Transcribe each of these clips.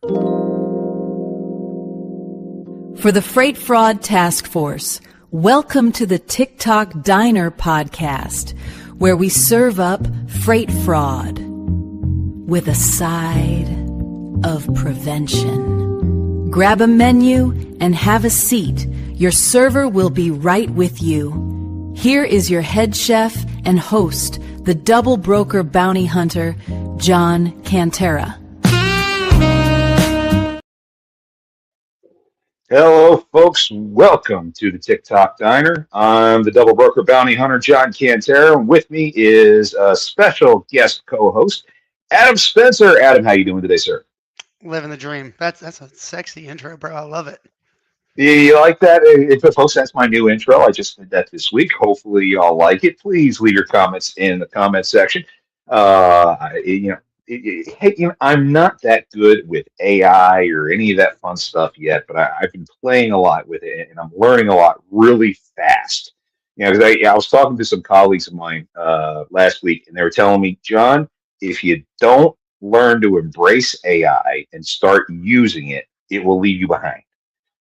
For the Freight Fraud Task Force, welcome to the Tic Toc Diner Podcast, where we serve up freight fraud with a side of prevention. Grab a menu and have a seat. Your server will be right with you. Here is your head chef and host, the double broker bounty hunter, John Cantera. Hello, folks. Welcome to the Tic Toc Diner. I'm the double broker bounty hunter, John Cantera, and with me is a special guest co-host, Adam Spencer. Adam, how you doing today, sir? Living the dream. That's a sexy intro, bro. I love it. You like that? Folks, that's my new intro. I just did that this week. Hopefully, y'all like it. Please leave your comments in the comment section. I'm not that good with AI or any of that fun stuff yet, but I've been playing a lot with it, and I'm learning a lot really fast. Because I was talking to some colleagues of mine last week, and they were telling me, John, if you don't learn to embrace AI and start using it, it will leave you behind.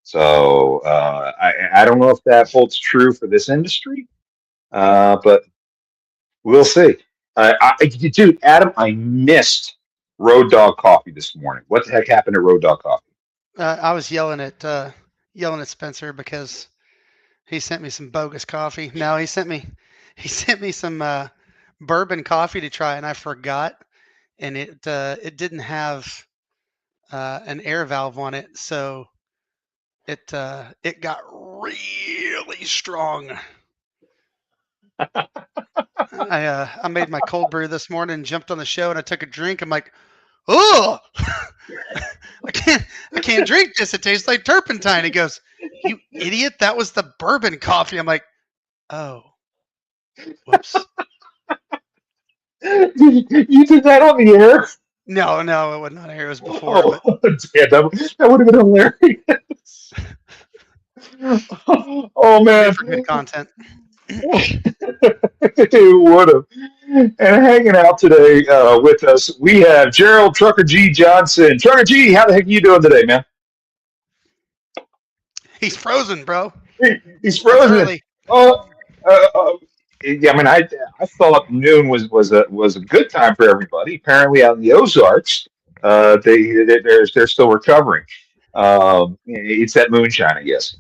So I don't know if that holds true for this industry, but we'll see. Dude, Adam, I missed Road Dog Coffee this morning. What the heck happened at Road Dog Coffee? I was yelling at Spencer because he sent me some bogus coffee. No, he sent me some bourbon coffee to try, and I forgot, and it didn't have an air valve on it, so it got really strong. I made my cold brew this morning and jumped on the show, and I took a drink. I'm like, oh, I can't drink this. It tastes like turpentine. He goes, you idiot. That was the bourbon coffee. I'm like, oh, whoops. You did that on the air? No, it wasn't on air. It was before. Yeah, that would have been hilarious. Oh, man. For good content. It would have. And hanging out today with us, we have Gerald Trucker G Johnson. Trucker G, how the heck are you doing today, man? He's frozen, bro. He's frozen. Yeah, I mean, I thought noon was a good time for everybody. Apparently, out in the Ozarks, they're still recovering. It's that moonshine, I guess.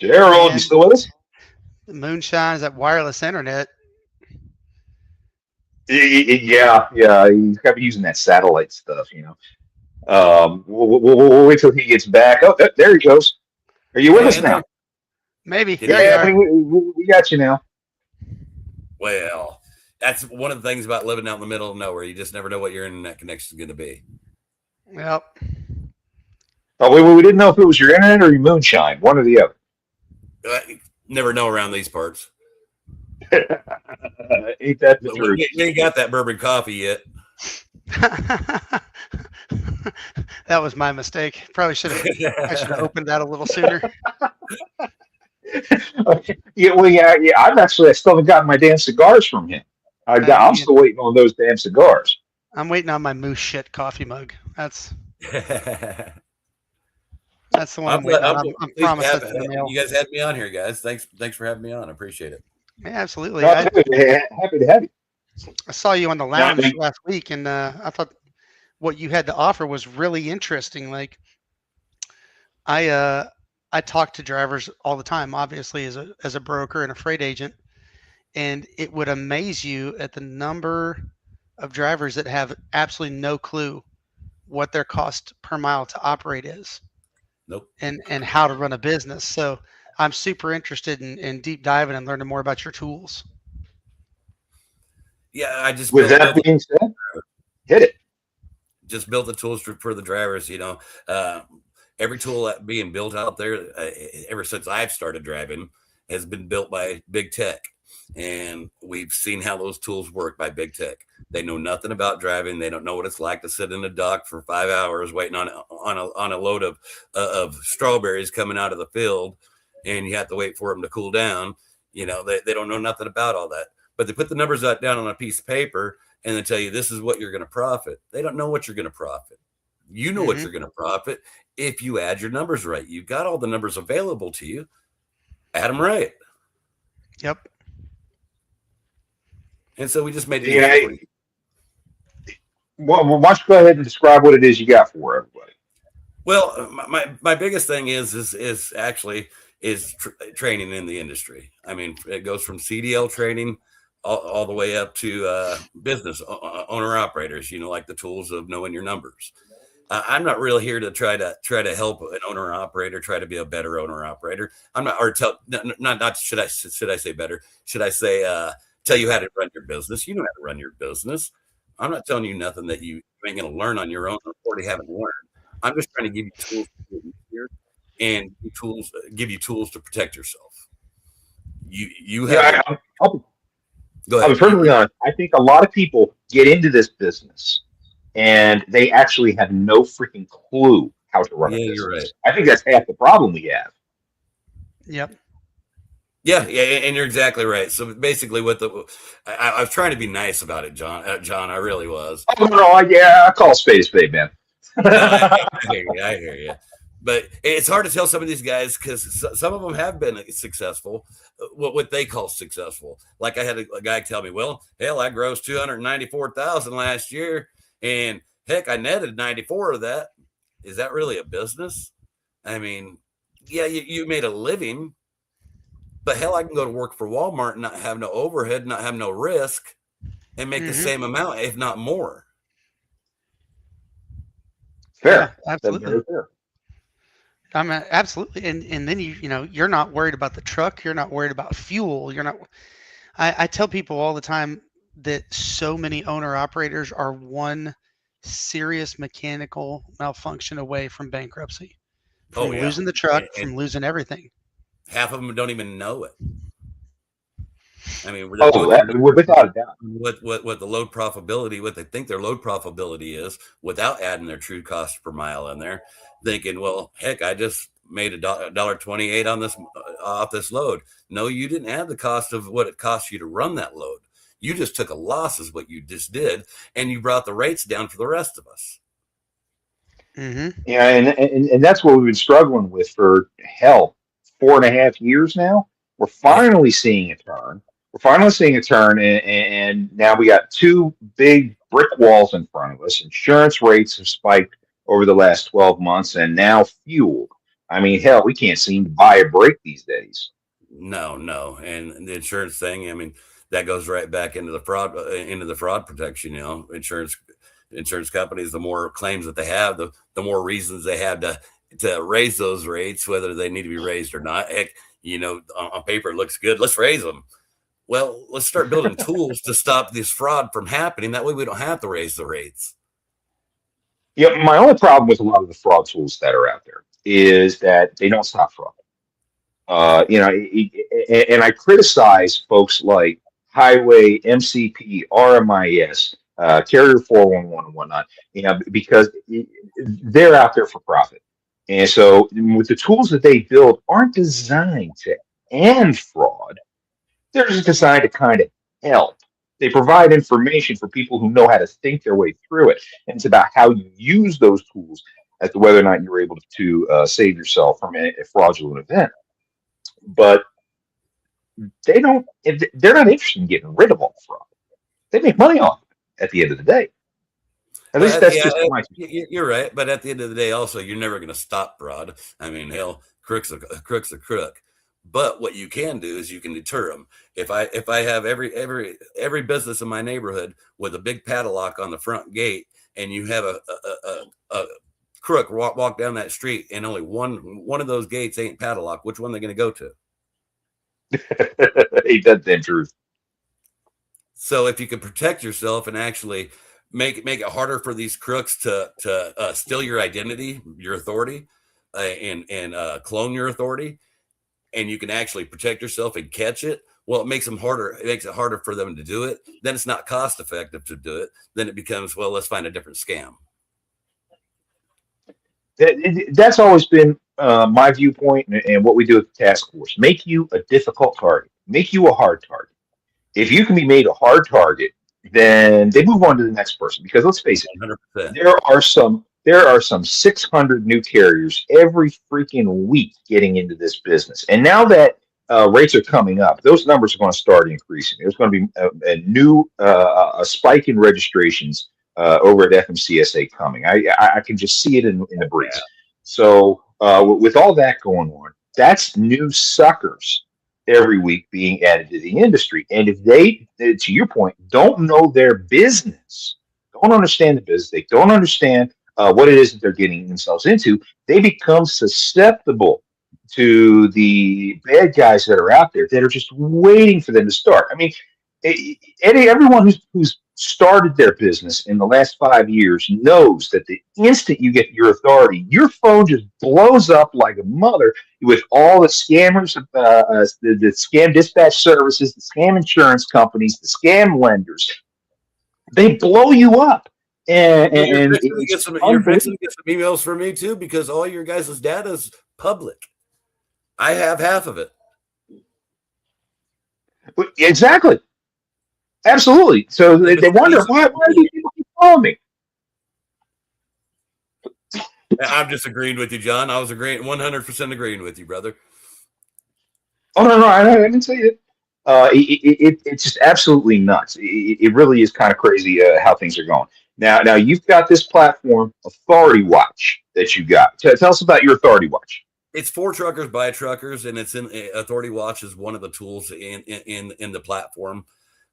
Gerald, you still with us? The moonshine is that wireless internet. Yeah, he's got to be using that satellite stuff, We'll wait till he gets back. Oh, there he goes. Are you with us now? Maybe. Yeah, we got you now. Well, that's one of the things about living out in the middle of nowhere. You just never know what your internet connection is going to be. Yep. Oh, we didn't know if it was your internet or your moonshine, one or the other. Never know around these parts. Ain't that the truth? We ain't got that bourbon coffee yet. That was my mistake. Probably should have opened that a little sooner. Yeah. I still haven't gotten my damn cigars from him. I'm still waiting on those damn cigars. I'm waiting on my moose shit coffee mug. That's the one I'm waiting on. I'm promising in the mail. You guys had me on here, guys. Thanks for having me on. I appreciate it. Yeah, absolutely. Happy to have you. I saw you on the lounge last week, and I thought what you had to offer was really interesting. Like, I talk to drivers all the time, obviously as a broker and a freight agent, and it would amaze you at the number of drivers that have absolutely no clue what their cost per mile to operate is. Nope. And how to run a business. So I'm super interested in deep diving and learning more about your tools. Yeah, I just with that being said, hit it. Just built the tools for the drivers. Every tool being built out there ever since I've started driving has been built by big tech, and we've seen how those tools work by big tech. They know nothing about driving. They don't know what it's like to sit in a dock for 5 hours waiting on a load of strawberries coming out of the field, and you have to wait for them to cool down. They don't know nothing about all that. But they put the numbers down on a piece of paper and they tell you this is what you're going to profit. They don't know what you're going to profit. You know what you're going to profit if you add your numbers right. You've got all the numbers available to you. Add them right. Yep. And so we just made it easy. Well, why don't you go ahead and describe what it is you got for everybody? Well, my biggest thing is training in the industry. I mean, it goes from CDL training all the way up to business owner operators. Like the tools of knowing your numbers. I'm not really here to try to help an owner operator try to be a better owner operator. I'm not, or tell not should I say better? Should I say tell you how to run your business? You know how to run your business. I'm not telling you nothing that you ain't going to learn on your own or already haven't learned. I'm just trying to give you tools to get easier and give you tools to protect yourself. You have. I'll be perfectly honest. I think a lot of people get into this business and they actually have no freaking clue how to run a business. You're right. I think that's half the problem we have. Yep. Yeah, and you're exactly right. So basically, I was trying to be nice about it, John. John, I really was. Oh no, I call a spade, man. No, I hear you. But it's hard to tell some of these guys because some of them have been successful, what they call successful. Like I had a guy tell me, well, hell, I grossed $294,000 last year, and heck, I netted 94 of that. Is that really a business? I mean, yeah, you made a living, but hell, I can go to work for Walmart and not have no overhead, not have no risk, and make the same amount, if not more. Fair, yeah, absolutely. Fair. Absolutely, and then you're not worried about the truck. You're not worried about fuel. You're not. I tell people all the time that so many owner operators are one serious mechanical malfunction away from bankruptcy, from losing the truck, from losing everything. Half of them don't even know it. I mean, without a doubt, what the load profitability, what they think their load profitability is, without adding their true cost per mile in there, thinking, well, heck, I just made $1.28 on this off this load. No, you didn't add the cost of what it costs you to run that load. You just took a loss, is what you just did, and you brought the rates down for the rest of us. Mm-hmm. Yeah, and that's what we've been struggling with for 4.5 years now. We're finally seeing a turn. And now we got two big brick walls in front of us. Insurance rates have spiked over the last 12 months, and now fuel. I mean, hell, we can't seem to buy a break these days. No, and the insurance thing. I mean, that goes right back into the fraud protection. Insurance companies, the more claims that they have, the more reasons they have to raise those rates, whether they need to be raised or not. Heck, on paper it looks good. Let's raise them. Well, let's start building tools to stop this fraud from happening. That way we don't have to raise the rates. Yeah, my only problem with a lot of the fraud tools that are out there is that they don't stop fraud. And I criticize folks like Highway, MCP, RMIS, Carrier 411 and whatnot, because they're out there for profit. And so with the tools that they build aren't designed to end fraud. They're just designed to kind of help. They provide information for people who know how to think their way through it. And it's about how you use those tools as to whether or not you're able to save yourself from a fraudulent event. But they're not interested in getting rid of all fraud. They make money off it at the end of the day. At least that's just my opinion. You're right. But at the end of the day, also, you're never going to stop fraud. I mean, hell, crook's a crook. But what you can do is you can deter them. If I have every business in my neighborhood with a big padlock on the front gate, and you have a crook walk down that street, and only one of those gates ain't padlocked, which one are they going to go to? Ain't that the truth? So if you can protect yourself and actually make it harder for these crooks to steal your identity, your authority, and clone your authority, and you can actually protect yourself and catch it, well, it makes them harder. It makes it harder for them to do it. Then it's not cost effective to do it. Then it becomes, well, let's find a different scam. That's always been my viewpoint and what we do at the task force. Make you a difficult target. Make you a hard target. If you can be made a hard target, then they move on to the next person. Because let's face it, 100%. there are some there are some 600 new carriers every freaking week getting into this business. And now that rates are coming up, those numbers are going to start increasing. There's going to be a spike in registrations over at FMCSA coming. I can just see it in the breeze. So with all that going on, that's new suckers every week being added to the industry. And if they, to your point, don't know their business, don't understand the business, they don't understand what it is that they're getting themselves into, they become susceptible to the bad guys that are out there that are just waiting for them to start. I mean, everyone who's started their business in the last 5 years knows that the instant you get your authority, your phone just blows up like a mother with all the scammers, the scam dispatch services, the scam insurance companies, the scam lenders. They blow you up. And you're fixing to get some emails from me too, because all your guys' data is public. I have half of it. Exactly. Absolutely. So they wonder why do these people keep calling me? I'm just agreeing with you, John. I was 100% agreeing with you, brother. Oh no, I didn't say it. It's just absolutely nuts. It really is kind of crazy how things are going. Now you've got this platform, Authority Watch, that you got. Tell us about your Authority Watch. It's for truckers by truckers, and it's in Authority Watch is one of the tools in the platform.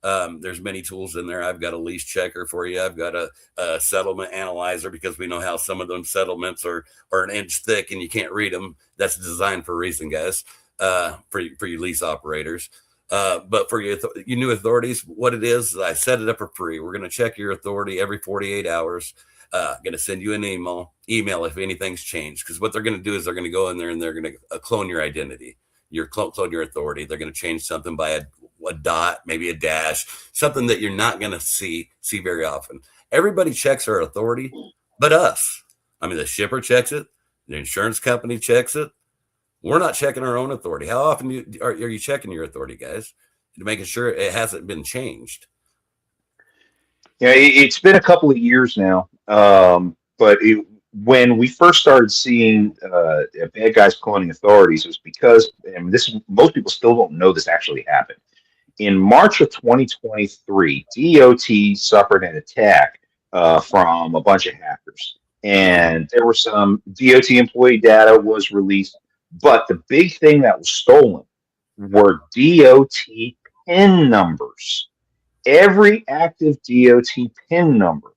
There's many tools in there. I've got a lease checker for you. I've got a settlement analyzer, because we know how some of them settlements are an inch thick and you can't read them. That's designed for a reason, guys, for your lease operators. But for your new authorities, what it is, I set it up for free. We're going to check your authority every 48 hours. Going to send you an email if anything's changed, because what they're going to do is they're going to go in there and they're going to clone your identity, clone your authority. They're going to change something by a dot, maybe a dash, something that you're not going to see very often. Everybody checks our authority but us. I mean, the shipper checks it, the insurance company checks it. We're not checking our own authority. How often are you checking your authority, guys, to making sure it hasn't been changed? Yeah, it's been a couple of years now, but when we first started seeing bad guys cloning authorities, it was because, and most people still don't know this actually happened. In March of 2023, DOT suffered an attack from a bunch of hackers, and there were some DOT employee data was released, but the big thing that was stolen were DOT PIN numbers. Every active DOT PIN number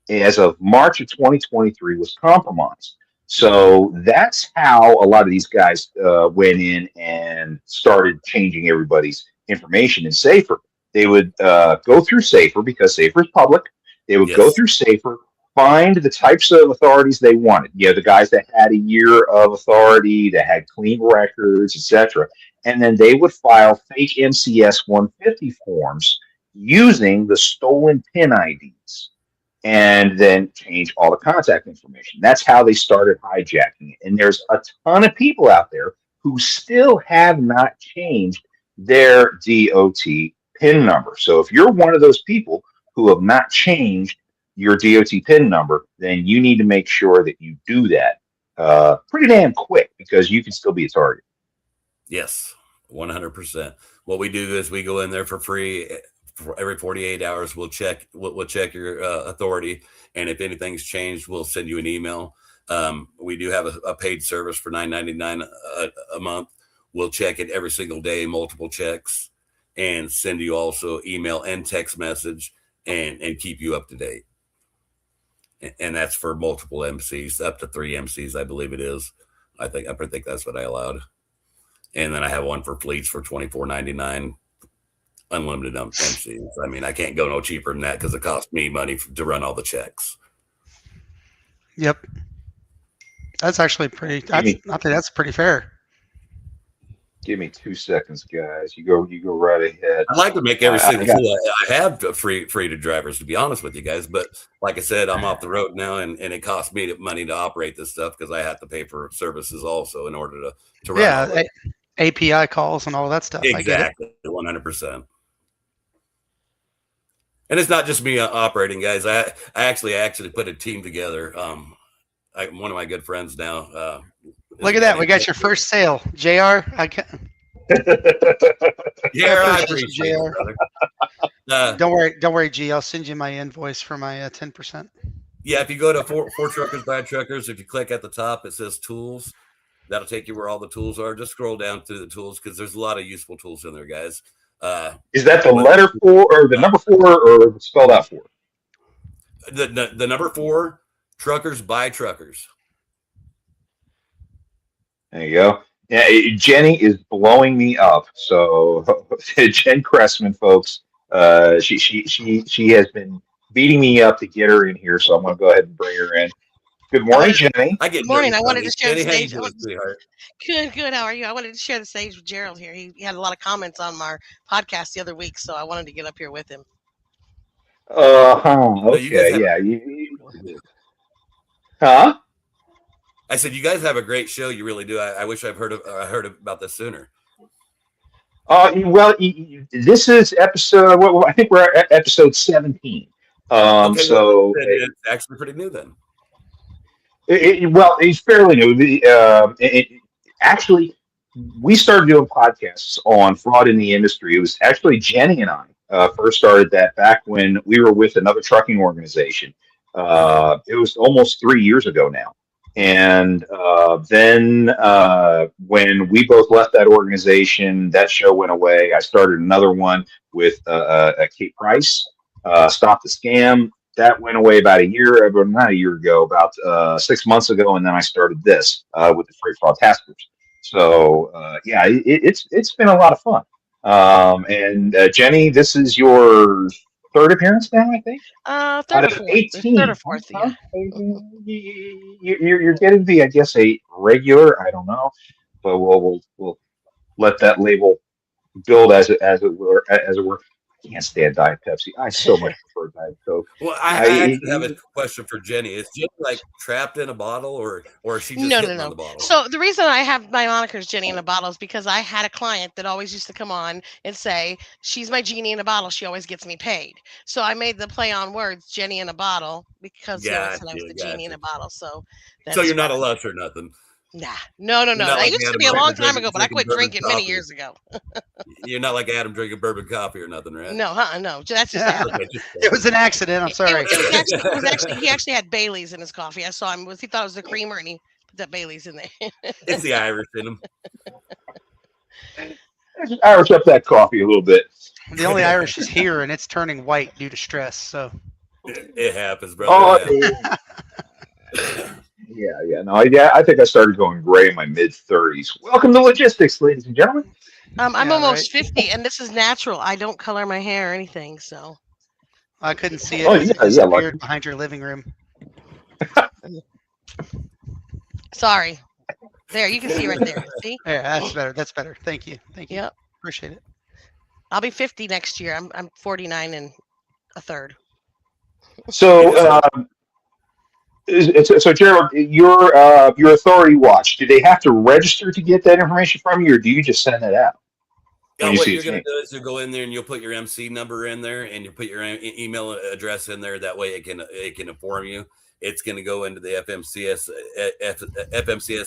as of March of 2023 was compromised. So that's how a lot of these guys went in and started changing everybody's information in Safer. They would go through Safer, because Safer is public. They would go through Safer, find the types of authorities they wanted. The guys that had a year of authority, that had clean records, etc. And then they would file fake MCS 150 forms using the stolen PIN IDs, and then change all the contact information. That's how they started hijacking it. And there's a ton of people out there who still have not changed their DOT PIN number. So if you're one of those people who have not changed your DOT PIN number, then you need to make sure that you do that pretty damn quick, because you can still be a target. Yes, 100%. What we do is we go in there for free. For every 48 hours, we'll check your authority, and if anything's changed, we'll send you an email. We do have a paid service for $9.99 a month. We'll check it every single day, multiple checks, and send you also email and text message, and keep you up to date. And that's for multiple MCs, up to 3 MCs, I believe it is. I think that's what I allowed. And then I have one for fleets for $24.99. Unlimited MCs. I mean, I can't go no cheaper than that, because it costs me money to run all the checks. Yep, that's actually pretty. I think that's pretty fair. Give me 2 seconds, guys. You go right ahead. I'd like to make every single tool I have free to drivers, to be honest with you guys. But like I said, I'm off the road now, and it costs me money to operate this stuff, because I have to pay for services also in order to run. Yeah, API calls and all that stuff. Exactly, 100%. And it's not just me operating, guys. I actually put a team together. one of my good friends now. Look at that. We got your first sale. JR, Yeah, I first appreciate JR. it, brother. Don't worry, G. I'll send you my invoice for my 10%. Yeah, if you go to four Truckers by Truckers, if you click at the top, it says tools. That'll take you where all the tools are. Just scroll down through the tools because there's a lot of useful tools in there, guys. Is that the letter 4 or the number 4 or spelled out 4? The number 4, Truckers by Truckers. There you go. Yeah, Jenny is blowing me up. So Jen Cressman, folks, she has been beating me up to get her in here. So I'm going to go ahead and bring her in. Good morning, Jenny. Good morning. I wanted to share the Jenny, stage. how you doing, sweetheart? Good. How are you? I wanted to share the stage with Gerald here. He had a lot of comments on our podcast the other week, so I wanted to get up here with him. Okay, yeah. Huh? I said you guys have a great show. You really do. I wish I heard about this sooner. Well, this is episode. Well, I think we're at episode 17. Okay, so it's actually pretty new then. Well, it's fairly new. Actually, we started doing podcasts on fraud in the industry. It was actually Jenny and I first started that back when we were with another trucking organization. It was almost 3 years ago now. And then when we both left that organization, that show went away. I started another one with Kate Price, Stop the Scam. That went away about not a year ago, about 6 months ago, and then I started this with the Freight Fraud Task Force. So yeah, it's been a lot of fun. And Jenny, this is your third appearance now, I think. Third or fourth. 18. Third or fourth, yeah. You're getting to be, I guess, a regular. I don't know, but we'll let that label build as it were. I can't stand Diet Pepsi. I so much prefer Diet Coke. Well, I actually have a question for Jenny. Is Jenny like trapped in a bottle, or is she just hitting on the bottle? So the reason I have my monikers Jenny in a bottle is because I had a client that always used to come on and say, "She's my genie in a bottle. She always gets me paid." So I made the play on words, Jenny in a bottle, because I was the genie in a bottle. So you're not a lush or nothing. Nah, no. That used to be a long time ago, but I quit drinking many years ago. You're not like Adam drinking bourbon coffee or nothing, right? No, no. That's just happened. It was an accident. I'm sorry. He actually had Bailey's in his coffee. I saw him. He thought it was the creamer, and he put that Bailey's in there. It's the Irish in him. Irish up that coffee a little bit. The only Irish is here, and it's turning white due to stress. So it happens, brother. I think I started going gray in my mid-30s. Welcome to Logistics, ladies and gentlemen. I'm almost 50, and this is natural. I don't color my hair or anything, so. I couldn't see it. It disappeared behind your living room. Sorry. There, you can see right there. See? Yeah, that's better. That's better. Thank you. Yep. Appreciate it. I'll be 50 next year. I'm 49 and a third. So, so Gerald, your Authority Watch, do they have to register to get that information from you, or do you just send that out? What you're going to do is you'll go in there and you'll put your MC number in there, and you put your email address in there. That way, it can inform you. It's going to go into the FMCSA.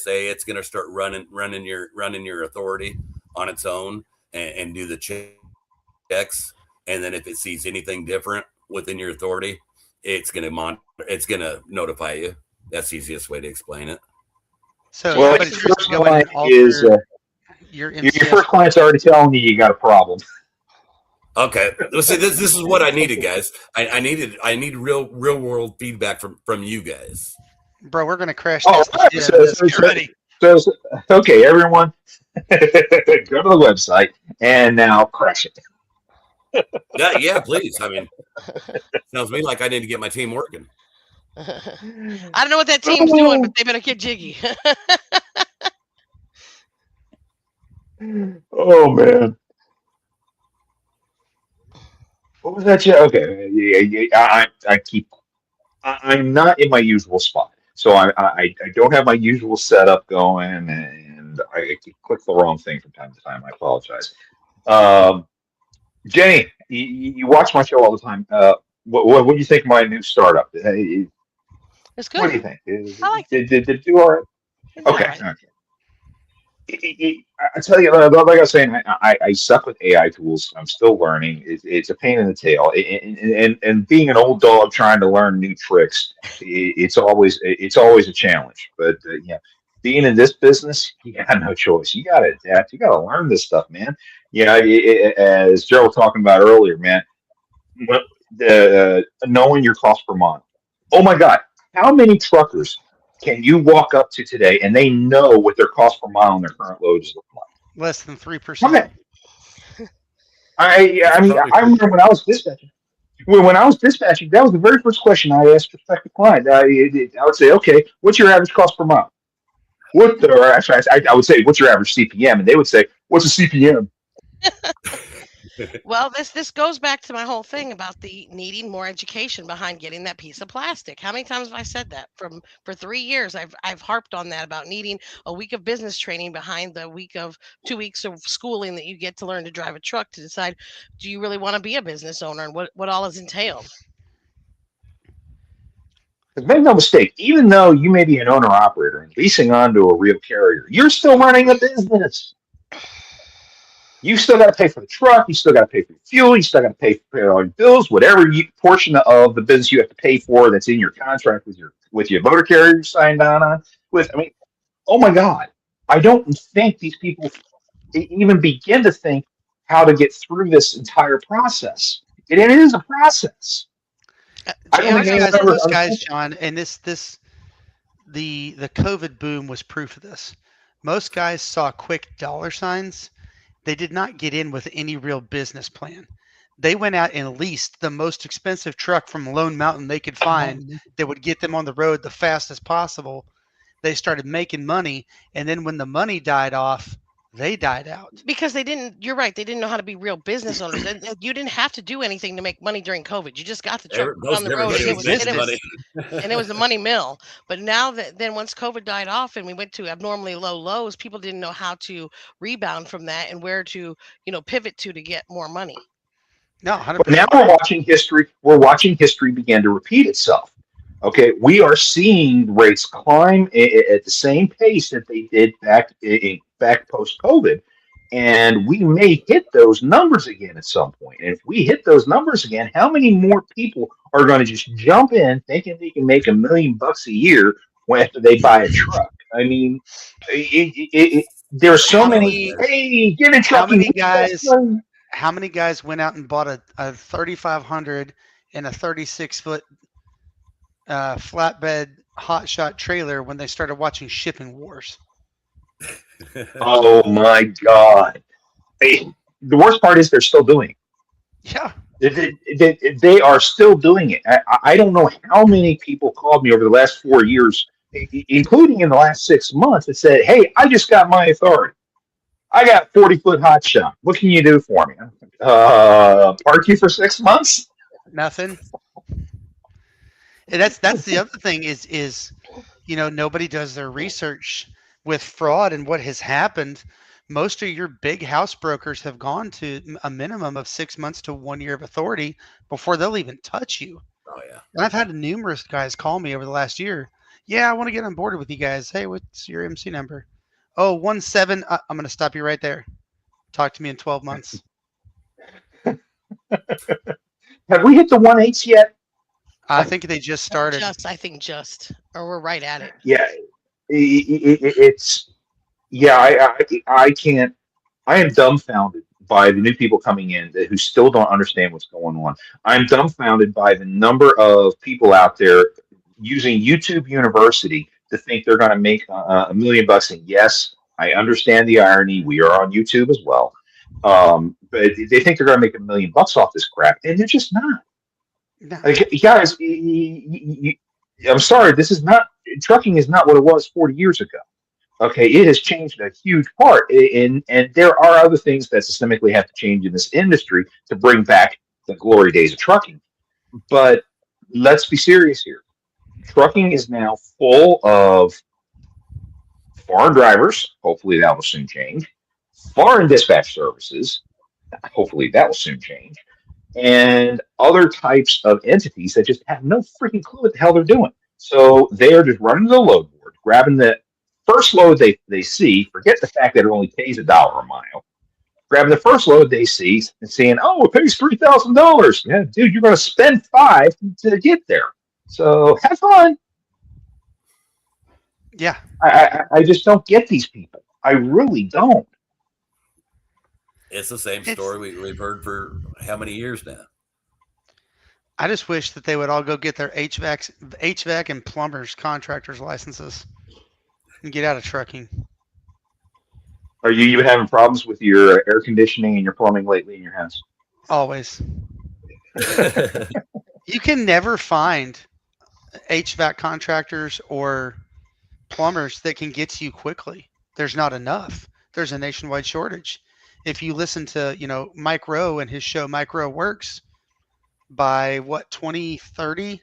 It's going to start running your authority on its own and do the checks. And then if it sees anything different within your authority, it's going to notify you. That's the easiest way to explain it. So, well, your first client's already telling you got a problem. Okay, let's see. This is what I needed, guys. I need real world feedback from you guys. Bro, we're gonna crash. So, okay, everyone, go to the website and now crash it. Yeah, please. I mean, sounds to me like I need to get my team working. I don't know what that team's doing, but they better get jiggy. Oh man, what was that? Okay, I'm not in my usual spot, so I don't have my usual setup going, and I click the wrong thing from time to time. I apologize. Jenny, you watch my show all the time. What do you think of my new startup? It's What good. do you think? I liked it. Did it do all right? It's all Okay. right. All right. I tell you, like I was saying, I suck with AI tools. I'm still learning. It's a pain in the tail, and being an old dog trying to learn new tricks, it's always a challenge. But yeah, being in this business, you got no choice. You got to adapt. You got to learn this stuff, man. As Joe was talking about earlier, man, the knowing your cost per mile. Oh my God, how many truckers can you walk up to today and they know what their cost per mile on their current load is looking like? Less than How 3%. many? I It's I mean, probably I pretty. remember when I was dispatching. When I was dispatching, that was the very first question I asked prospective client. I would say, okay, what's your average cost per mile? Or actually, I would say, what's your average CPM? And they would say, what's a CPM? Well, this goes back to my whole thing about the needing more education behind getting that piece of plastic. How many times have I said that? For 3 years, I've harped on that about needing a week of business training behind the week of 2 weeks of schooling that you get to learn to drive a truck to decide, do you really want to be a business owner and what all is entailed? Because make no mistake, even though you may be an owner operator and leasing onto a real carrier, you're still running a business. You still got to pay for the truck. You still got to pay for the fuel. You still got to pay all your bills, whatever portion of the business you have to pay for that's in your contract with your motor carrier you signed on with. I mean, oh my God, I don't think these people even begin to think how to get through this entire process. It is a process. I don't Yeah, think I know anyone ever Most guys, understands. John, and the COVID boom was proof of this. Most guys saw quick dollar signs. They did not get in with any real business plan. They went out and leased the most expensive truck from Lone Mountain they could find that would get them on the road the fastest possible. They started making money, and then when the money died off, they died out. because they didn't. You're right. They didn't know how to be real business owners. And you didn't have to do anything to make money during COVID. You just got the truck put on Most the road, It everybody and it was was and making it existed. was money. and it was a money mill. But now that then once COVID died off and we went to abnormally low lows, people didn't know how to rebound from that and where to pivot to get more money. No, But now 100%. we're watching history. We're watching history begin to repeat itself. Okay, we are seeing rates climb at the same pace that they did back post COVID, and we may hit those numbers again at some point. And if we hit those numbers again, how many more people are going to just jump in thinking they can make $1 million a year after they buy a truck? I mean, there's so How many. many Hey, get a how trucking. many guys how many guys went out and bought a 3500 and a 36-foot flatbed hotshot trailer when they started watching Shipping Wars? Oh my God. Hey, the worst part is they're still doing it. Yeah. They are still doing it. I don't know how many people called me over the last 4 years, including in the last 6 months, that said, "Hey, I just got my authority. I got 40-foot hot shot. What can you do for me? Park you for 6 months?" Nothing. And that's the other thing is nobody does their research with fraud and what has happened. Most of your big house brokers have gone to a minimum of 6 months to 1 year of authority before they'll even touch you. Oh yeah. And I've had numerous guys call me over the last year. Yeah, I want to get on board with you guys. Hey, what's your MC number? Oh, 17. I'm going to stop you right there. Talk to me in 12 months. Have we hit the 1/8 yet? I think they just started. I think or we're right at it. Yeah, it's yeah. I can't. I am dumbfounded by the new people coming in who still don't understand what's going on. I'm dumbfounded by the number of people out there using YouTube University to think they're going to make $1 million. And yes, I understand the irony. We are on YouTube as well, but they think they're going to make $1 million off this crap, and they're just not. No. Like, guys, I'm sorry. This is not trucking. Is not what it was 40 years ago. Okay, it has changed a huge part, and there are other things that systemically have to change in this industry to bring back the glory days of trucking. But let's be serious here. Trucking is now full of foreign drivers. Hopefully, that will soon change. Foreign dispatch services. Hopefully, that will soon change. And other types of entities that just have no freaking clue what the hell they're doing. So they are just running to the load board, grabbing the first load they see, forget the fact that it only pays $1 a mile, grabbing the first load they see and saying, oh, it pays $3,000. Yeah, dude, you're going to spend $5 to get there. So have fun. Yeah. I just don't get these people. I really don't. It's the same story we've heard for how many years now? I just wish that they would all go get their HVAC and plumbers contractors licenses and get out of trucking. Are you even having problems with your air conditioning and your plumbing lately in your house? Always. You can never find HVAC contractors or plumbers that can get to you quickly. There's not enough. There's a nationwide shortage. If you listen to, Mike Rowe and his show Mike Rowe Works, by 2030,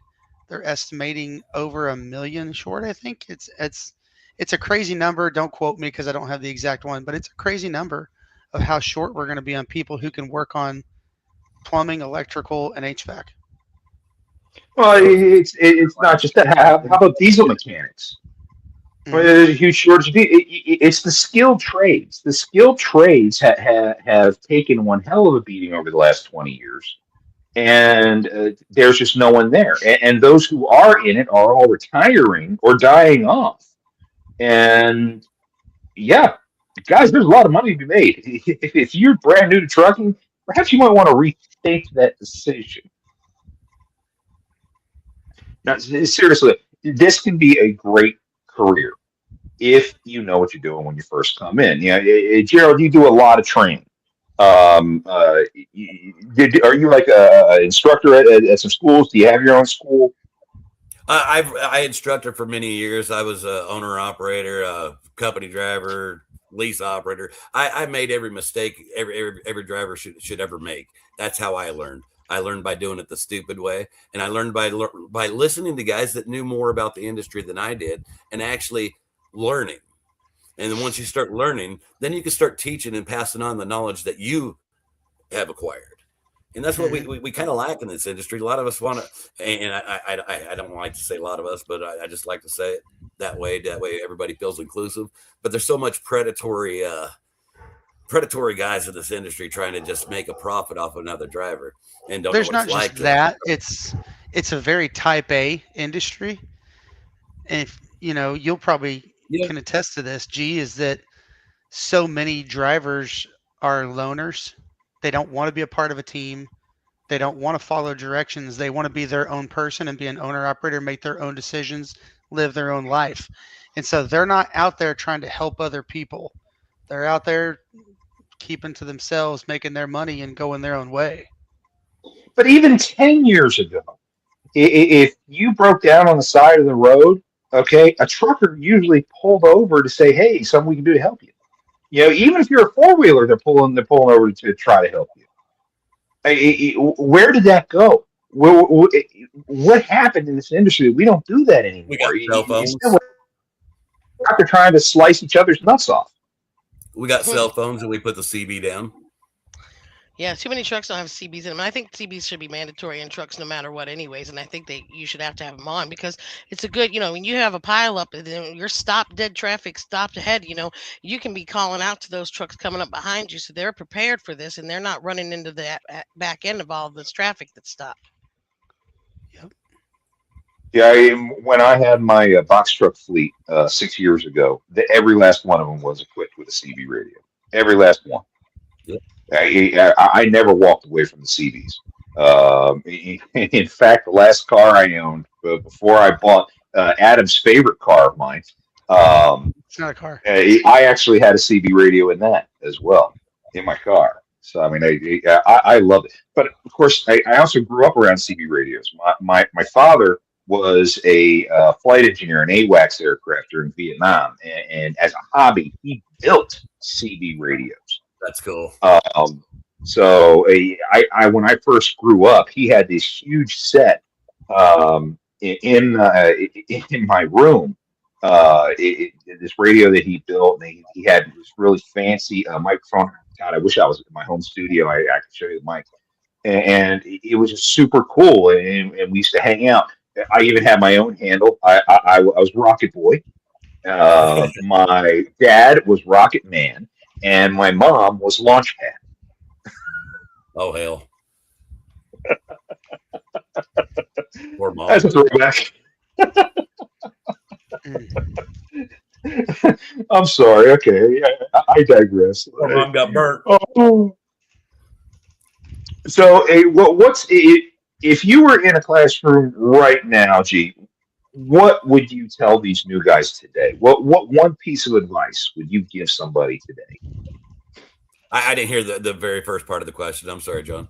they're estimating over 1 million short. I think it's a crazy number. Don't quote me because I don't have the exact one, but it's a crazy number of how short we're going to be on people who can work on plumbing, electrical, and HVAC. Well, it's not just that. How about diesel mechanics? Well, there's a huge shortage. It's the skilled trades. The skilled trades have taken one hell of a beating over the last 20 years. And there's just no one there. And those who are in it are all retiring or dying off. And yeah, guys, there's a lot of money to be made. If you're brand new to trucking, perhaps you might want to rethink that decision. Now, seriously, this can be a great career if you know what you're doing when you first come in. Gerald, you do a lot of training. Are you like an instructor at some schools? Do you have your own school? I instructed for many years. I was a owner operator, company driver, lease operator. I made every mistake every driver should ever make. That's how I learned. I learned by doing it the stupid way, and I learned by listening to guys that knew more about the industry than I did, and actually learning. And then once you start learning, then you can start teaching and passing on the knowledge that you have acquired. And that's what we kind of lack in this industry. A lot of us want to, and I don't like to say a lot of us, but I just like to say it that way. That way everybody feels inclusive. But there's so much predatory guys in this industry trying to just make a profit off another driver. And don't there's know what not it's just like. that. It's a very type A industry. And if, you'll probably can attest to this, G, is that so many drivers are loners. They don't want to be a part of a team. They don't want to follow directions. They want to be their own person and be an owner operator, make their own decisions, live their own life. And so they're not out there trying to help other people. They're out there keeping to themselves, making their money and going their own way. But even 10 years ago, if you broke down on the side of the road, okay, a trucker usually pulled over to say, hey, something we can do to help you. Even if you're a four-wheeler, they're pulling over to try to help you. Where did that go? What happened in this industry? We don't do that anymore. We got cell phones. They're trying to slice each other's nuts off. We got cell phones and we put the CB down. Yeah, too many trucks don't have CBs in them. And I think CBs should be mandatory in trucks no matter what anyways. And I think you should have to have them on because it's a good, when you have a pile up and then you're stopped, dead traffic, stopped ahead, you can be calling out to those trucks coming up behind you. So they're prepared for this and they're not running into the back end of all of this traffic that's stopped. Yep. Yeah, when I had my box truck fleet 6 years ago, every last one of them was equipped with a CB radio. Every last one. Yep. I never walked away from the CBs. In fact, the last car I owned before I bought Adam's favorite car of mine, it's not a car. I actually had a CB radio in that as well in my car. So I mean, I love it. But of course, I also grew up around CB radios. My father was a flight engineer in AWACS aircraft during Vietnam, and as a hobby, he built CB radios. That's cool. So I when I first grew up, he had this huge set in my room. This radio that he built, and he had this really fancy microphone. God, I wish I was in my home studio. I could show you the mic, and it was just super cool. And we used to hang out. I even had my own handle. I was Rocket Boy. My dad was Rocket Man, and my mom was Launchpad. Oh hell. Poor mom. That's a throwback. I'm sorry. Okay, I digress. Poor mom got burnt. Oh. So, what's it? If you were in a classroom right now, G, what would you tell these new guys today? What one piece of advice would you give somebody today? I didn't hear the very first part of the question. I'm sorry, John.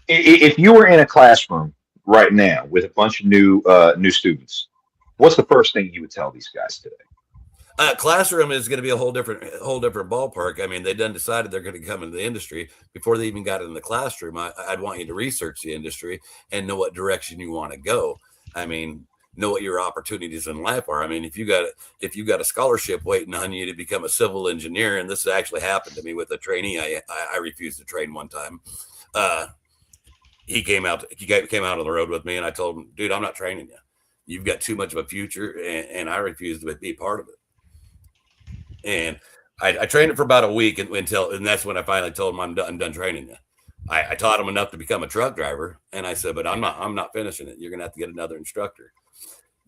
If you were in a classroom right now with a bunch of new students, what's the first thing you would tell these guys today? Classroom is going to be a whole different ballpark. I mean, they done decided they're going to come into the industry before they even got in the classroom. I'd want you to research the industry and know what direction you want to go. I mean, know what your opportunities in life are. I mean, if you got a scholarship waiting on you to become a civil engineer, and this actually happened to me with a trainee, I refused to train one time. He came out on the road with me, and I told him, dude, I'm not training you. You've got too much of a future, and I refuse to be part of it. And I trained it for about a week and that's when I finally told him I'm done training you. I taught him enough to become a truck driver, and I said, but I'm not finishing it. You're gonna have to get another instructor.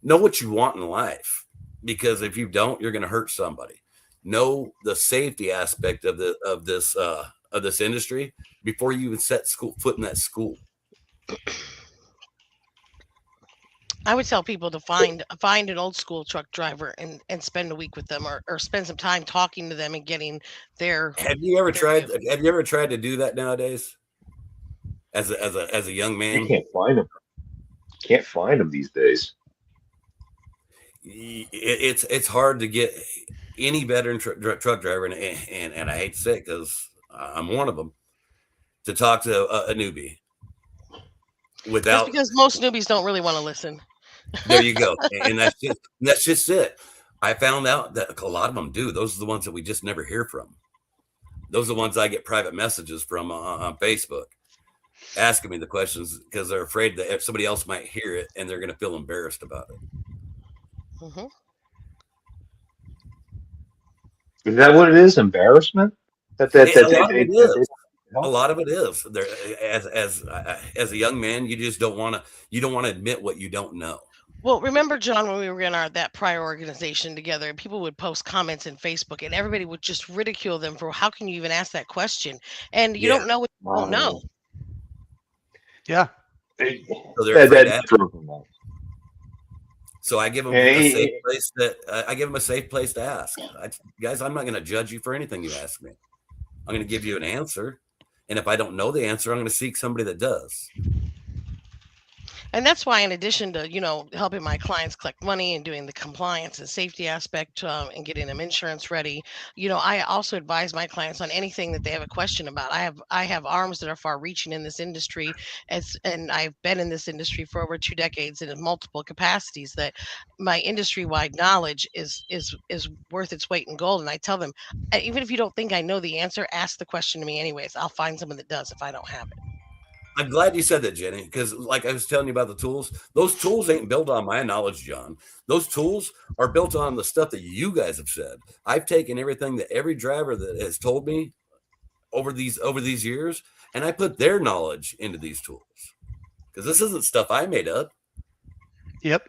Know what you want in life, because if you don't, you're gonna hurt somebody. Know the safety aspect of this industry before you even set foot in that school. I would tell people to find an old school truck driver and spend a week with them, or spend some time talking to them and getting their. Have you ever tried to do that nowadays? As a young man, You can't find them. Can't find them these days. It's hard to get any veteran truck driver, and I hate to say it because I'm one of them, to talk to a newbie. That's because most newbies don't really want to listen. There you go, and that's just it. I found out that a lot of them do. Those are the ones that we just never hear from. Those are the ones I get private messages from on Facebook, asking me the questions because they're afraid that if somebody else might hear it and they're going to feel embarrassed about it. Mm-hmm. Is that what it is? Embarrassment? A lot of it is. There, as a young man, you just don't want to admit what you don't know. Well, remember, John, when we were in that prior organization together, people would post comments in Facebook, and everybody would just ridicule them for, how can you even ask that question? And you don't know what you don't know. Yeah. So they're afraid to ask. So I give them a safe place a safe place to ask. Guys, I'm not going to judge you for anything you ask me. I'm going to give you an answer, and if I don't know the answer, I'm going to seek somebody that does. And that's why, in addition to, helping my clients collect money and doing the compliance and safety aspect and getting them insurance ready, I also advise my clients on anything that they have a question about. I have arms that are far reaching in this industry, and I've been in this industry for over 2 decades in multiple capacities, that my industry-wide knowledge is worth its weight in gold. And I tell them, even if you don't think I know the answer, ask the question to me anyways. I'll find someone that does if I don't have it. I'm glad you said that, Jenny, because like I was telling you about the tools, those tools ain't built on my knowledge, John. Those tools are built on the stuff that you guys have said. I've taken everything that every driver that has told me over these years, and I put their knowledge into these tools, because this isn't stuff I made up. Yep.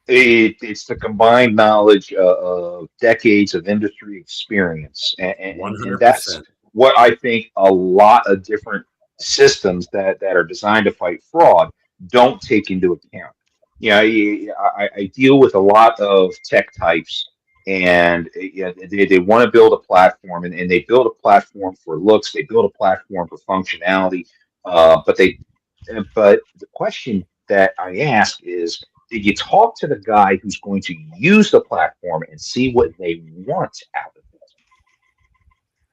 It's the combined knowledge of decades of industry experience, and that's what I think a lot of different systems that are designed to fight fraud don't take into account. I deal with a lot of tech types, and they want to build a platform, and they build a platform for looks, they build a platform for functionality, but the question that I ask is, did you talk to the guy who's going to use the platform and see what they want out of it?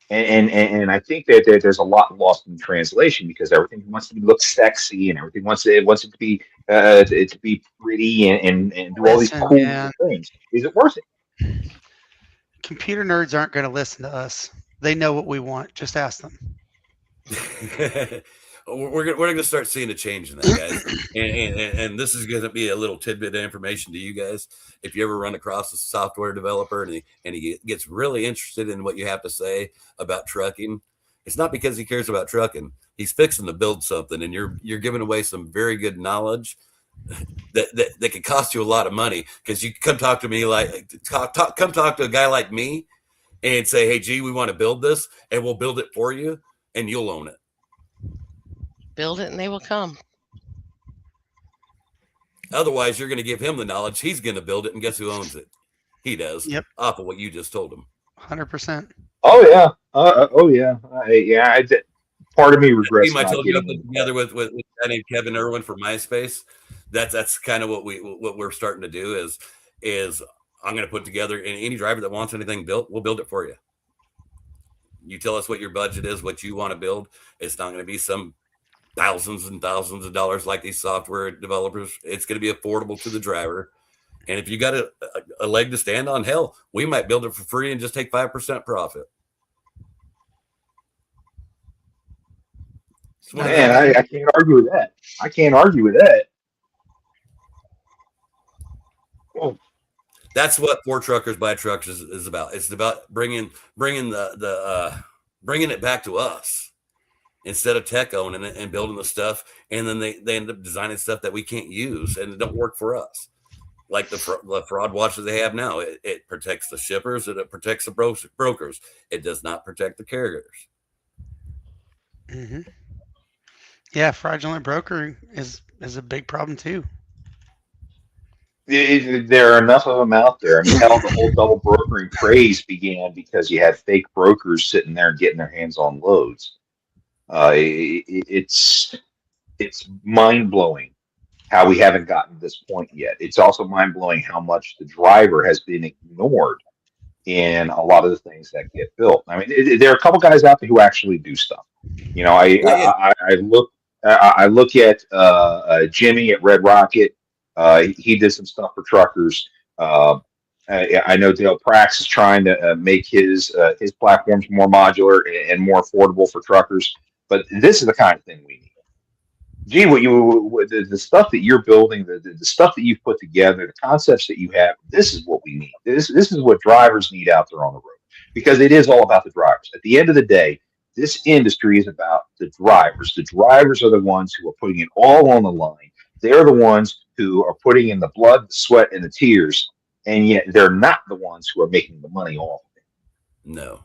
And I think that there's a lot lost in translation, because everything wants to look sexy, and everything wants it to be pretty and do all these cool things. Is it worth it? Computer nerds aren't going to listen to us. They know what we want. Just ask them. we're going to start seeing a change in that, guys. And this is going to be a little tidbit of information to you guys. If you ever run across a software developer and he gets really interested in what you have to say about trucking, it's not because he cares about trucking. He's fixing to build something, and you're giving away some very good knowledge that could cost you a lot of money, because you come talk to me come talk to a guy like me and say, hey, gee, we want to build this, and we'll build it for you, and you'll own it. Build it and they will come. Otherwise, you're going to give him the knowledge. He's going to build it, and guess who owns it? He does. Yep. Off of what you just told him. 100%. Oh yeah. Part of me regrets I not told you I getting put together with a guy named Kevin Irwin for MySpace. That's kind of what we're starting to do is I'm going to put together, and any driver that wants anything built, we'll build it for you. You tell us what your budget is, what you want to build. It's not going to be some thousands and thousands of dollars like these software developers. It's going to be affordable to the driver. And if you got a leg to stand on, hell, we might build it for free and just take 5% profit. Man, I can't argue with that. I can't argue with that. Oh. That's what For Truckers By Trucks is about. It's about bringing it back to us instead of tech owning it and building the stuff, and then they end up designing stuff that we can't use and it don't work for us. Like the fraud watch that they have now, it protects the shippers and it protects the brokers. It does not protect the carriers. Mm-hmm. Yeah, fraudulent brokering is a big problem too. There are enough of them out there. I mean, hell, the whole double brokering craze began because you had fake brokers sitting there and getting their hands on loads. It's mind-blowing how we haven't gotten to this point yet. It's also mind-blowing how much the driver has been ignored in a lot of the things that get built. I mean, there are a couple guys out there who actually do stuff. You know, I look at Jimmy at Red Rocket. He did some stuff for truckers. I know Dale Prax is trying to make his platforms more modular and more affordable for truckers. But this is the kind of thing we need. Gee, the stuff that you're building, the stuff that you've put together, the concepts that you have, this is what we need. This is what drivers need out there on the road, because it is all about the drivers. At the end of the day, this industry is about the drivers. The drivers are the ones who are putting it all on the line. They're the ones who are putting in the blood, the sweat, and the tears, and yet they're not the ones who are making the money off of it. No.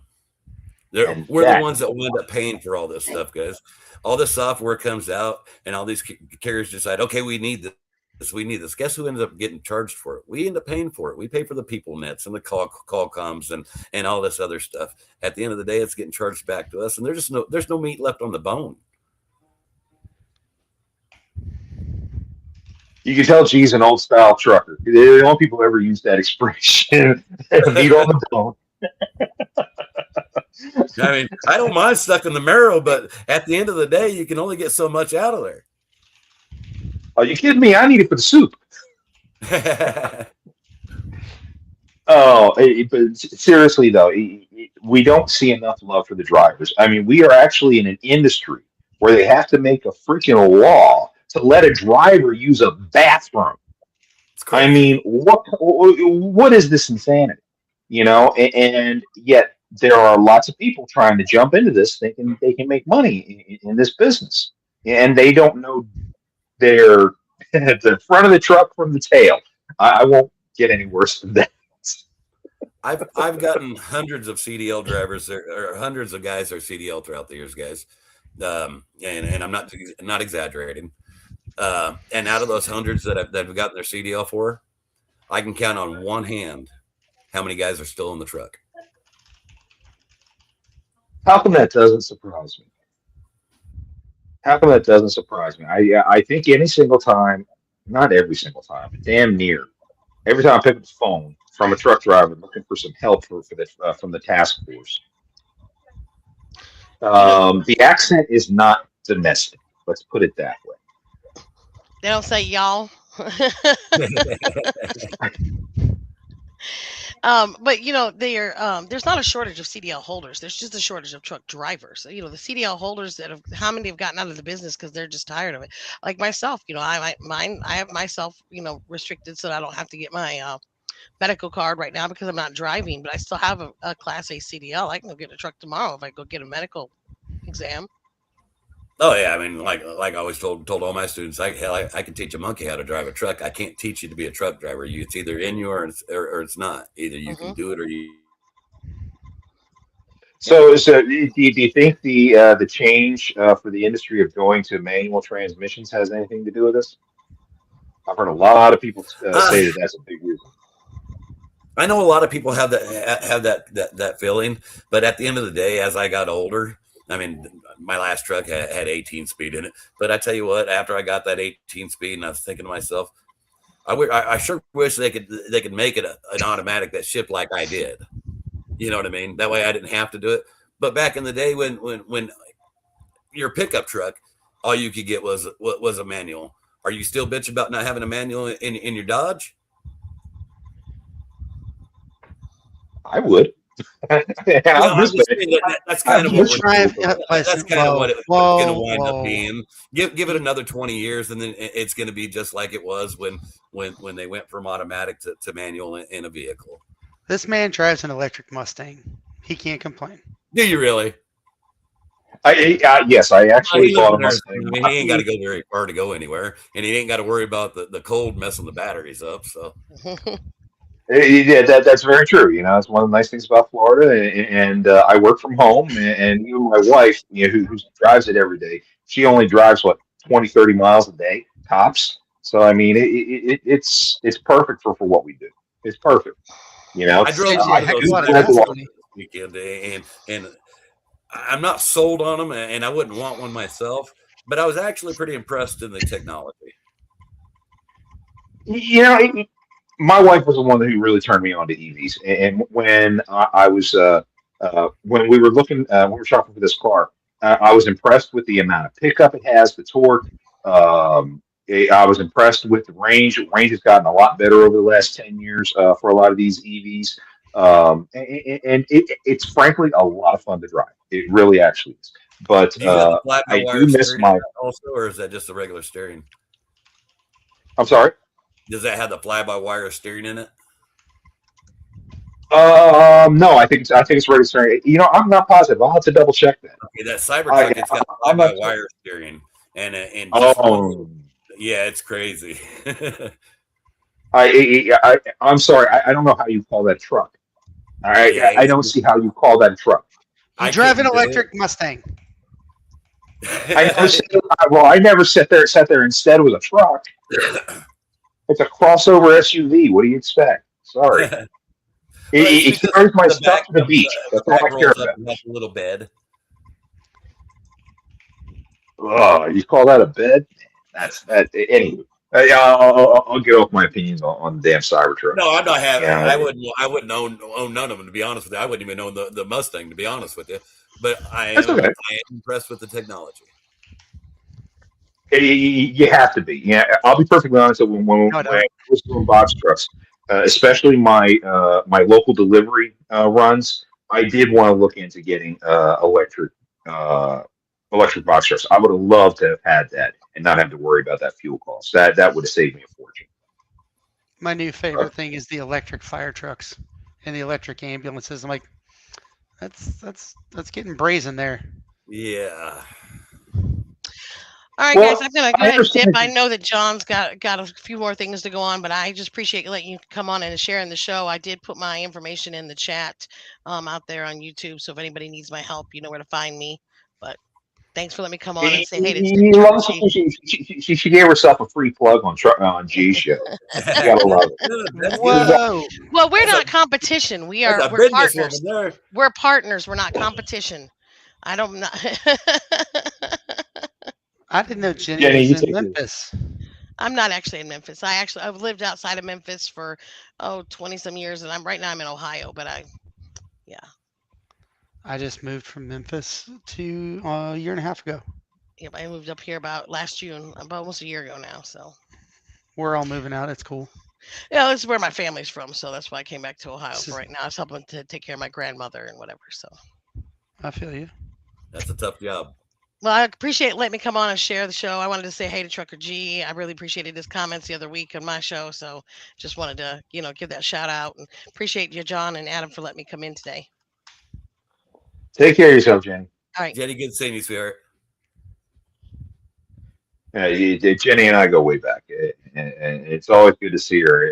We're the ones that will end up paying for all this stuff, guys. All this software comes out, and all these carriers decide, okay, we need this, we need this. Guess who ends up getting charged for it? We end up paying for it. We pay for the people nets and the call comms and all this other stuff. At the end of the day, it's getting charged back to us, and there's no meat left on the bone. You can tell G's an old style trucker. The only people who ever use that expression. Meat on the bone. I mean, I don't mind stuck in the marrow, but at the end of the day, you can only get so much out of there. Are you kidding me? I need it for the soup. But seriously though, we don't see enough love for the drivers. I mean, we are actually in an industry where they have to make a freaking law to let a driver use a bathroom. I mean, what is this insanity? You know, and yet there are lots of people trying to jump into this thinking they can make money in this business, and they don't know their the front of the truck from the tail. I won't get any worse than that. I've gotten hundreds of CDL drivers or hundreds of guys that are CDL throughout the years, guys, and I'm not exaggerating. And out of those hundreds that have gotten their CDL for, I can count on one hand how many guys are still in the truck. How come that doesn't surprise me? I think any single time, not every single time, but damn near every time I pick up the phone from a truck driver looking for some help from the task force, the accent is not domestic. Let's put it that way. They don't say y'all. But there's not a shortage of CDL holders. There's just a shortage of truck drivers. The CDL holders how many have gotten out of the business because they're just tired of it. Like myself, I have myself, restricted so that I don't have to get my medical card right now because I'm not driving, but I still have a Class A CDL. I can go get a truck tomorrow if I go get a medical exam. Oh yeah, I mean, like I always told all my students, I can teach a monkey how to drive a truck. I can't teach you to be a truck driver. It's either in you or it's not. Either you can do it or you. So do you think the change for the industry of going to manual transmissions has anything to do with this? I've heard a lot of people say that that's a big reason. I know a lot of people have that feeling, but at the end of the day, as I got older, I mean, my last truck had 18 speed in it. But I tell you what, after I got that 18 speed, and I was thinking to myself, I sure wish they could make it an automatic that shipped like I did. You know what I mean? That way I didn't have to do it. But back in the day when your pickup truck, all you could get was a manual. Are you still bitching about not having a manual in your Dodge? I would. That's kind of what it's going to wind up being. Give it another 20 years, and then it's going to be just like it was when they went from automatic to manual in a vehicle. This man drives an electric Mustang. He can't complain. Do you really? Yes, I actually bought a Mustang. I mean, he ain't got to go very far to go anywhere, and he ain't got to worry about the cold messing the batteries up. So. Yeah, that's very true. It's one of the nice things about Florida, and I work from home, and even my wife, who drives it every day, she only drives 20, 30 miles a day tops. So I mean, it's perfect for what we do. It's perfect. I drove a weekend, and I'm not sold on them, and I wouldn't want one myself, but I was actually pretty impressed in the technology. My wife was the one who really turned me on to EVs. And when I was, when we were we were shopping for this car, I was impressed with the amount of pickup it has, the torque. I was impressed with the range. Range has gotten a lot better over the last 10 years for a lot of these EVs. And it's frankly a lot of fun to drive. It really actually is. But I do miss my. Also, or is that just a regular steering? I'm sorry? Does that have the fly-by-wire steering in it? No, I think it's regular steering. I'm not positive. I'll have to double check that. Okay, that Cybertruck, it's got fly-by-wire steering, and yeah, it's crazy. I'm sorry. I don't know how you call that truck. I don't see how you call that truck. You drive an electric Mustang. I never sat there instead with a truck. It's a crossover SUV. What do you expect? Sorry. It carries my stuff to the beach. That's all I care about. A little bed. Oh, you call that a bed? That's that. Anyway, I'll get off my opinions on the damn Cybertruck. No, I'm not having. I wouldn't own none of them, to be honest with you. I wouldn't even own the Mustang, to be honest with you. But I am impressed with the technology. You have to be. Yeah, I'll be perfectly honest. When I was doing box trucks, especially my local delivery runs, I did want to look into getting electric box trucks. I would have loved to have had that and not have to worry about that fuel cost. That would have saved me a fortune. My new favorite thing is the electric fire trucks and the electric ambulances. I'm like, that's getting brazen there. Yeah. All right, guys, I'm going to go ahead and dip. I know that John's got a few more things to go on, but I just appreciate letting you come on and sharing the show. I did put my information in the chat out there on YouTube, so if anybody needs my help, you know where to find me. But thanks for letting me come on and say hey to She gave herself a free plug on G's show. You gotta love it. Whoa. Well, we're not competition. We're partners. We're partners. We're not competition. I didn't know Jenny was in Memphis. I'm not actually in Memphis. I've lived outside of Memphis for 20 some years, and right now I'm in Ohio. But I just moved from Memphis to a year and a half ago. Yep, I moved up here about last June, about almost a year ago now. So we're all moving out. It's cool. Yeah, this is where my family's from, so that's why I came back to Ohio So- for right now. I was helping to take care of my grandmother and whatever. So, I feel you. That's a tough job. well, I appreciate letting me come on and share the show. I wanted to say hey to Trucker G. I really appreciated his comments the other week on my show, so just wanted to, give that shout out and appreciate you, John and Adam, for letting me come in today. Take care of yourself, Jenny. All right. Jenny, good seeing you, sweetheart. Jenny and I go way back, and it's always good to see her.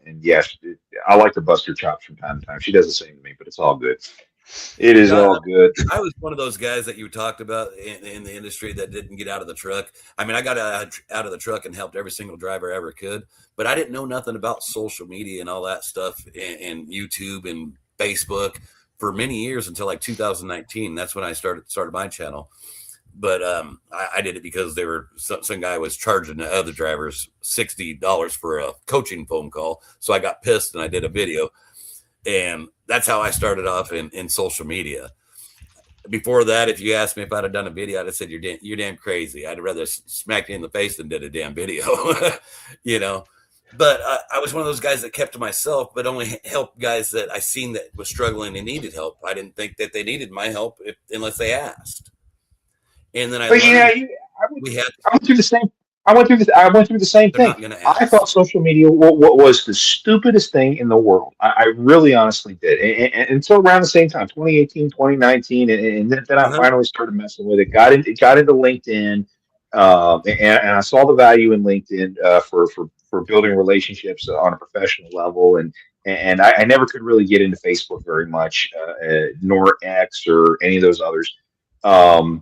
And yes, I like to bust her chops from time to time. She does the same to me, but it's all good. It is all good. I was one of those guys that you talked about in the industry that didn't get out of the truck. I mean, I got out of the truck and helped every single driver I ever could, but I didn't know nothing about social media and all that stuff and YouTube and Facebook for many years until like 2019. That's when I started my channel. But I did it because there were some guy was charging the other drivers $60 for a coaching phone call. So I got pissed and I did a video. And that's how I started off in social media. Before that, if you asked me if I'd have done a video, I'd have said, you're damn crazy. I'd rather smack you in the face than did a damn video, But I was one of those guys that kept to myself, but only helped guys that I seen that was struggling and needed help. I didn't think that they needed my help unless they asked. And then I went through the same. I went through the same thing. I thought social media was the stupidest thing in the world. I really honestly did. And until around the same time, 2018, 2019, and then I finally started messing with it. Got into LinkedIn, and I saw the value in LinkedIn for building relationships on a professional level. And I never could really get into Facebook very much, nor X or any of those others. I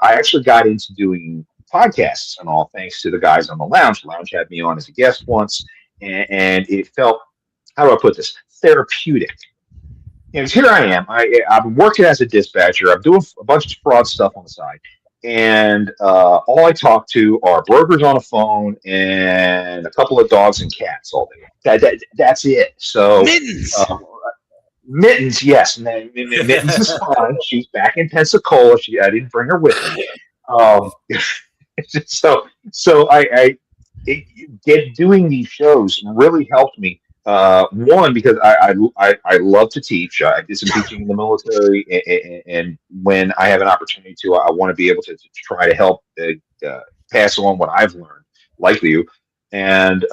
actually got into doing podcasts and all thanks to the guys on the lounge. The lounge had me on as a guest once, and it felt, how do I put this, therapeutic. Here I am. I've been working as a dispatcher. I'm doing a bunch of fraud stuff on the side, and all I talk to are brokers on a phone and a couple of dogs and cats all day. That's it. So Mittens, yes. And then Mittens is fine. She's back in Pensacola. I didn't bring her with me. So I doing these shows really helped me. One, because I love to teach. I did some teaching in the military, and when I have an opportunity to, I want to be able to try to help pass along what I've learned, like you. And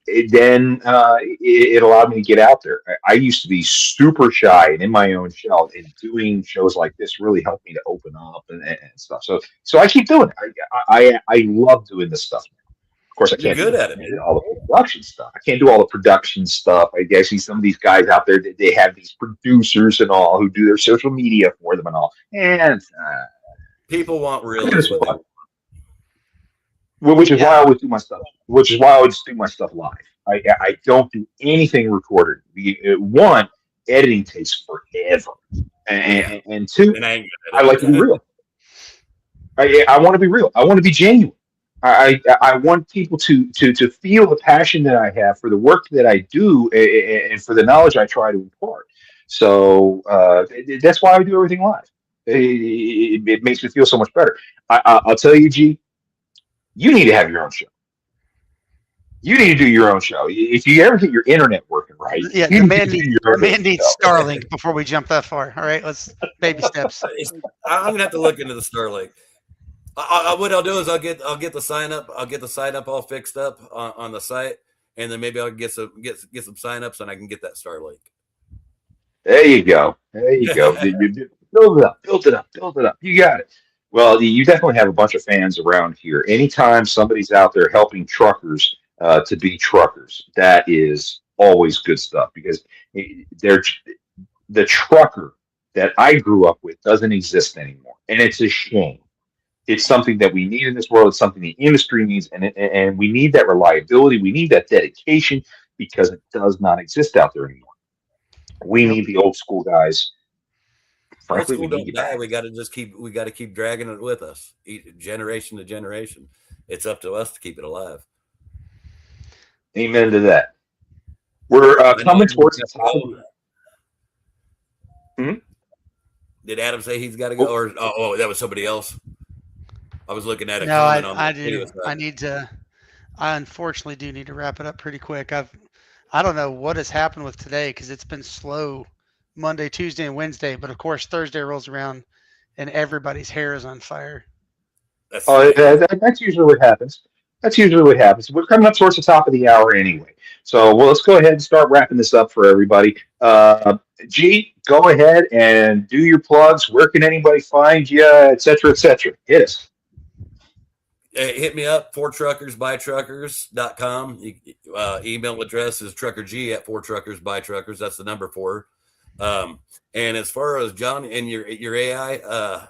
it allowed me to get out there. I used to be super shy and in my own shell, and doing shows like this really helped me to open up and stuff. So I keep doing it. I love doing this stuff. Of course, I can't do all the production stuff. I can't do all the production stuff. I see some of these guys out there, they have these producers and all who do their social media for them and all. And people want real. Which is why I always do my stuff. Which is why I always do my stuff live. I don't do anything recorded. One, editing takes forever, and two, I like to be real. I want to be real. I want to be genuine. I want people to feel the passion that I have for the work that I do and for the knowledge I try to impart. So that's why I do everything live. It makes me feel so much better. I'll tell you, G. You need to have your own show. You need to do your own show. If you ever get your internet working right, yeah, the man needs Starlink before we jump that far. All right, let's baby steps. I'm gonna have to look into the Starlink. What I'll do is I'll get the sign up. I'll get the sign up all fixed up on the site, and then maybe I'll get some signups and I can get that Starlink. There you go. Build it up. You got it. Well, you definitely have a bunch of fans around here. Anytime somebody's out there helping truckers to be truckers, that is always good stuff, because the trucker that I grew up with doesn't exist anymore, and it's a shame. It's something that we need in this world. It's something the industry needs, and we need that reliability. We need that dedication, because it does not exist out there anymore. We need the old school guys. Frankly, we need die. We got to keep dragging it with us, generation to generation. It's up to us to keep it alive. Amen to that. We're coming towards the time. Did Adam say he's got to go, or that was somebody else? I was looking at it. No, I do. I I unfortunately do need to wrap it up pretty quick. I don't know what has happened with today because it's been slow Monday, Tuesday, and Wednesday. But of course, Thursday rolls around and everybody's hair is on fire. That's That's usually what happens. That's usually what happens. We're coming up towards the top of the hour anyway. So, well, let's go ahead and start wrapping this up for everybody. G, go ahead and do your plugs. Where can anybody find you, et cetera, et cetera? Hit us. Hit me up, 4truckers.com. Email address is truckerg@4truckersbytruckers. That's the number 4. And as far as John and your AI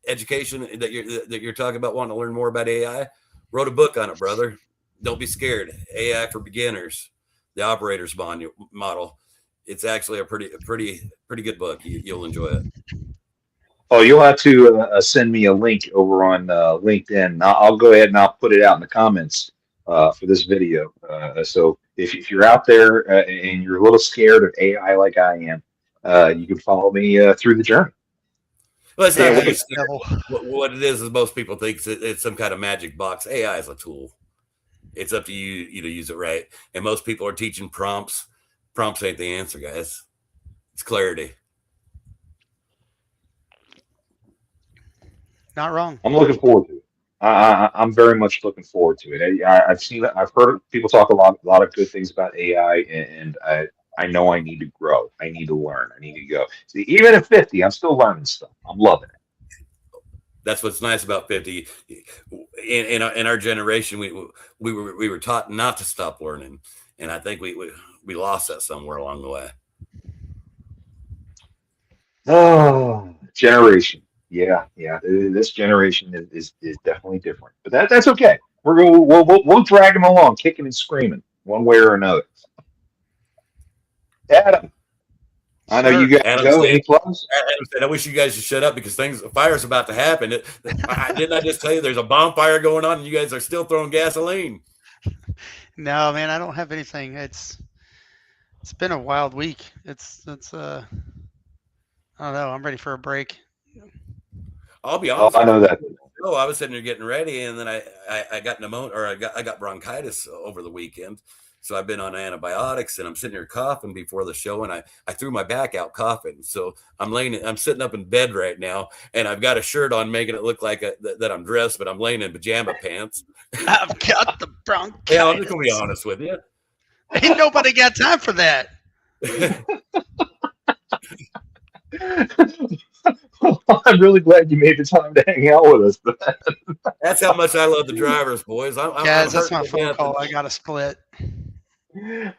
education that you're talking about, wanting to learn more about AI, wrote a book on it, brother. Don't be scared. AI for Beginners, the operator's model. It's actually a pretty good book. You'll enjoy it. Oh, you'll have to send me a link over on LinkedIn. I'll go ahead and I'll put it out in the comments for this video. So if you're out there and you're a little scared of AI like I am, you can follow me through the journey. Well, it's not really scary. What it is most people think it's some kind of magic box. AI is a tool. It's up to you to use it right. And most people are teaching prompts. Prompts ain't the answer, guys. It's clarity. Not wrong. I'm looking forward to it. I'm very much looking forward to it. I've heard people talk a lot of good things about AI, and I know I need to grow. I need to learn. I need to go. See, even at 50, I'm still learning stuff. I'm loving it. That's what's nice about 50. In our generation, we were taught not to stop learning, and I think we lost that somewhere along the way. Oh, generation. Yeah. This generation is definitely different, but that's okay. We'll drag them along, kicking and screaming, one way or another. Adam, I know you got to go. Any plugs? Adam said, I wish you guys would shut up because fire's about to happen. Didn't I just tell you there's a bonfire going on and you guys are still throwing gasoline? No, man, I don't have anything. It's been a wild week. I don't know. I'm ready for a break. I'll be honest. Oh, I know that. Oh, I was sitting there getting ready, and then I got pneumonia, or I got bronchitis over the weekend. So I've been on antibiotics, and I'm sitting here coughing before the show, and I threw my back out coughing. So I'm sitting up in bed right now, and I've got a shirt on, making it look like that I'm dressed, but I'm laying in pajama pants. I've got the bronchitis. Yeah, I'm just gonna be honest with you. Ain't nobody got time for that. I'm really glad you made the time to hang out with us. That's how much I love the drivers, boys. Guys, that's my phone call. I got to split.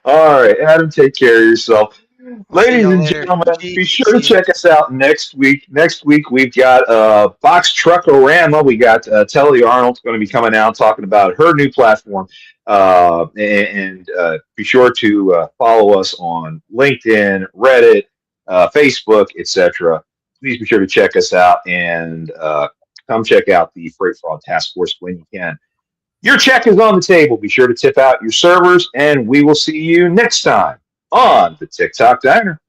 All right, Adam, take care of yourself. Ladies and gentlemen, be sure to check us out next week. Next week, we've got Box Truckorama. We got Telly Arnold going to be coming out talking about her new platform. And be sure to follow us on LinkedIn, Reddit, Facebook, etc. Please be sure to check us out and come check out the Freight Fraud Task Force when you can. Your check is on the table. Be sure to tip out your servers, and we will see you next time on the Tic Toc Diner.